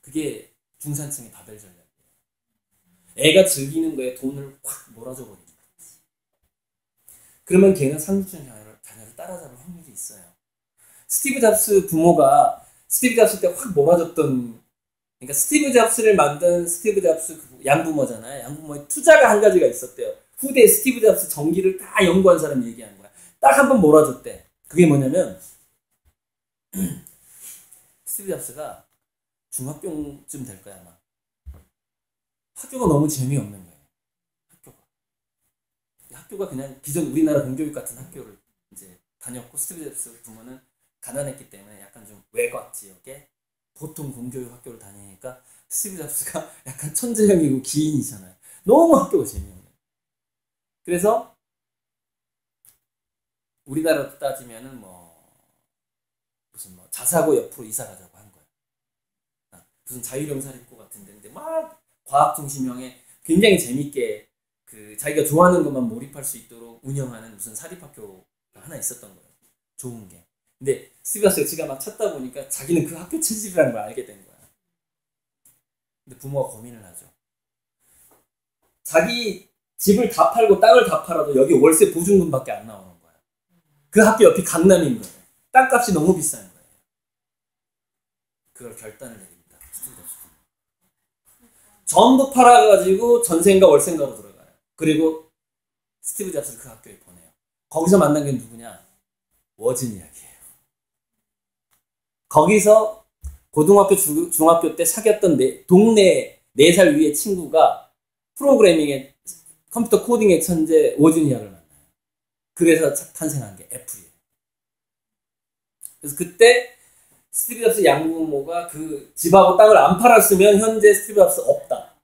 그게 중산층의 바벨 전략이에요. 애가 즐기는 거에 돈을 확 몰아줘 버립니다. 그러면 걔는 상류층 자녀를 따라잡을 확률이 있어요. 스티브 잡스 부모가 스티브 잡스 때 확 몰아줬던, 그러니까 스티브 잡스를 만든 스티브 잡스 양부모잖아요. 양부모의 투자가 한 가지가 있었대요. 후대 스티브 잡스 전기를 다 연구한 사람이 얘기한 거야. 딱 한 번 몰아줬대. 그게 뭐냐면 스티브 잡스가 중학교쯤 될 거야 아마. 학교가 너무 재미없는 거예요. 학교가 그냥 기존 우리나라 공교육 같은 학교를 이제 다녔고, 스티브 잡스 부모는 가난했기 때문에 약간 좀 외곽 지역에 보통 공교육 학교를 다니니까 스티브 잡스가 약간 천재형이고 기인이잖아요. 너무 학교가 재미없는. 그래서 우리나라로 따지면은 무슨 자사고 옆으로 이사 가자고 한 거야. 무슨 자유령사립고 같은 데인데 막 과학 중심형의 굉장히 재밌게 그 자기가 좋아하는 것만 몰입할 수 있도록 운영하는 무슨 사립학교가 하나 있었던 거예요. 좋은 게. 근데 스티브 잡스가 지가 막 찾다 보니까 자기는 그 학교 체질이라는 걸 알게 된 거야. 근데 부모가 고민을 하죠. 자기 집을 다 팔고 땅을 다 팔아도 여기 월세 보증금밖에 안 나오는 거야. 그 학교 옆이 강남인 거예요. 땅값이 너무 비싼 거예요. 그걸 결단을 내립니다. 스티브 잡스. 전부 팔아가지고 전세인가 월세인가로 들어가요. 그리고 스티브 잡스를 그 학교에 보내요. 거기서 만난 게 누구냐? 워즈니악이에요. 거기서 고등학교, 중학교 때 사귀었던 동네 4살 위의 친구가 프로그래밍의 컴퓨터 코딩의 천재 워즈니악을 만나요. 그래서 탄생한 게 애플이에요. 그래서 그때 스티브 잡스 양부모가 그 집하고 땅을 안 팔았으면 현재 스티브 잡스 없다.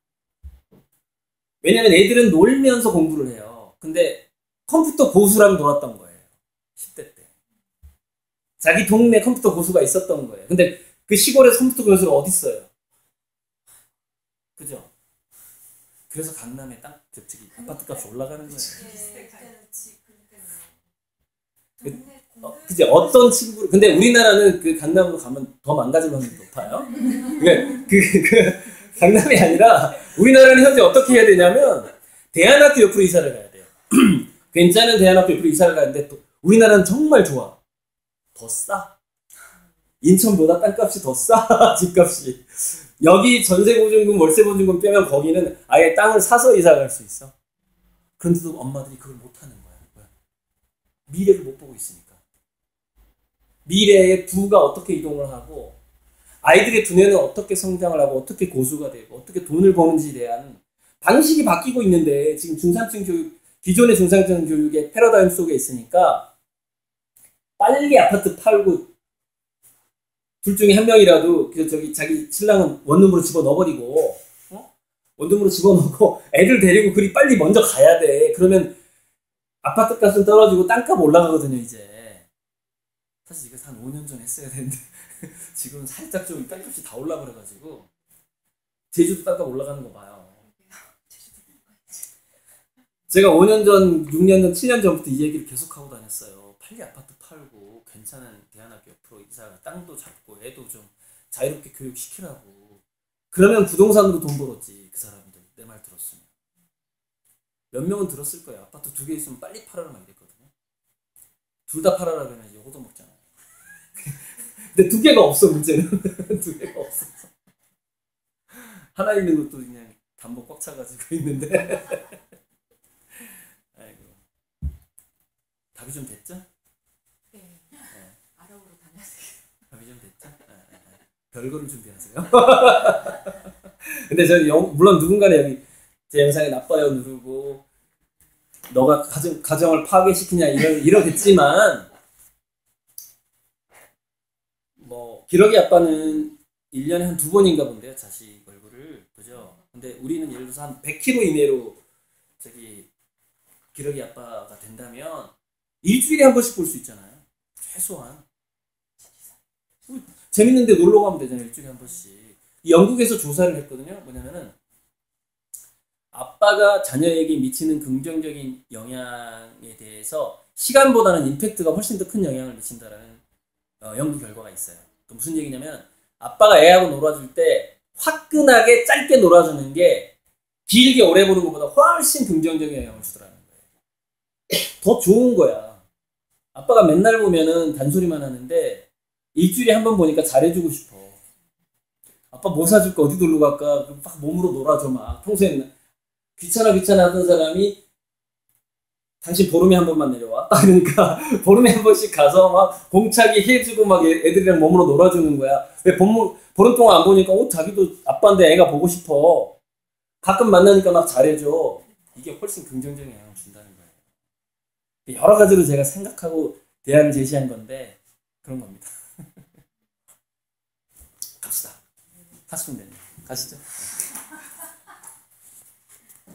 왜냐면 애들은 놀면서 공부를 해요. 근데 컴퓨터 고수랑 놀았던 거예요. 10대 때. 자기 동네 컴퓨터 고수가 있었던 거예요. 근데 그 시골에 컴퓨터 고수가 어디 있어요? 그죠? 그래서 강남에 땅, 저기 아파트 값이 올라가는 거예요. 그치? 어떤 친구를, 근데 우리나라는 그 강남으로 가면 더 망가질 확률이 높아요. 강남이 아니라 우리나라는 현재 어떻게 해야 되냐면 대안학교 옆으로 이사를 가야 돼요. 괜찮은 대안학교 옆으로 이사를 가는데 또 우리나라는 정말 좋아. 더 싸. 인천보다 땅값이 더 싸. 집값이. 여기 전세보증금, 월세보증금 빼면 거기는 아예 땅을 사서 이사 갈 수 있어. 그런데도 엄마들이 그걸 못하는 거야. 미래를 못 보고 있으니까. 미래의 부가 어떻게 이동을 하고 아이들의 두뇌는 어떻게 성장을 하고 어떻게 고수가 되고 어떻게 돈을 버는지에 대한 방식이 바뀌고 있는데 지금 중산층 교육, 기존의 중산층 교육의 패러다임 속에 있으니까 빨리 아파트 팔고 둘 중에 한 명이라도 저기 자기 신랑은 원룸으로 집어넣어버리고 원룸으로 집어넣고 애들 데리고 그리 빨리 먼저 가야 돼. 그러면 아파트 값은 떨어지고 땅값 올라가거든요 이제. 사실 이거 한 5년 전에 했어야 되는데 지금은 살짝 좀 땅값이 다 올라버려가지고 제주도 땅값 올라가는 거 봐요. 제가 5년 전, 6년 전, 7년 전부터 이 얘기를 계속 하고 다녔어요. 빨리 아파트 팔고 괜찮은 대안학교 옆으로 이사 땅도 잡고 애도 좀 자유롭게 교육시키라고. 그러면 부동산으로 돈 벌었지 그 사람들. 내 말 들었으면. 몇 명은 들었을 거예요. 아파트 2개 있으면 빨리 팔아라 막 이랬거든요. 둘 다 팔아라 그러면 이제 호도먹잖아요. 근데 2개가 없어 문제는. 2개가 없어. 하나 있는 것도 그냥 담보 꽉 차가지고 있는데. 아이고. 답이 좀 됐죠? 네. 알아보러 다녀야겠어요. 답이 좀 됐죠? 별거를 준비하세요. 근데 저는 물론 누군가는 여기 제 영상에 나빠요 누르고 너가 가정을 파괴시키냐 이러겠지만 기러기 아빠는 1년에 한 2번인가 본데요. 자식 얼굴을. 그죠? 근데 우리는 예를 들어서 한 100kg 이내로 기러기 아빠가 된다면 일주일에 한 번씩 볼 수 있잖아요. 최소한. 재밌는데 놀러 가면 되잖아요. 일주일에 한 번씩. 영국에서 조사를 했거든요. 뭐냐면은 아빠가 자녀에게 미치는 긍정적인 영향에 대해서 시간보다는 임팩트가 훨씬 더 큰 영향을 미친다라는 연구 결과가 있어요. 무슨 얘기냐면 아빠가 애하고 놀아줄 때 화끈하게 짧게 놀아주는 게 길게 오래 보는 것보다 훨씬 긍정적인 영향을 주더라는 거예요. 더 좋은 거야. 아빠가 맨날 보면은 단소리만 하는데 일주일에 한 번 보니까 잘해주고 싶어. 아빠 뭐 사줄까? 어디 놀러 갈까? 막 몸으로 놀아줘 막. 평소에는 귀찮아 하던 사람이 당신 보름에 한 번만 내려와. 그러니까 보름에 한 번씩 가서 막 공차기 해주고 막 애들이랑 몸으로 놀아주는 거야. 왜 보름 동안 안 보니까 자기도 아빠인데 애가 보고 싶어. 가끔 만나니까 막 잘해줘. 이게 훨씬 긍정적인 영향을 준다는 거예요. 여러 가지로 제가 생각하고 대안을 제시한 건데 그런 겁니다. 갑시다. 80분 됐네. 가시죠.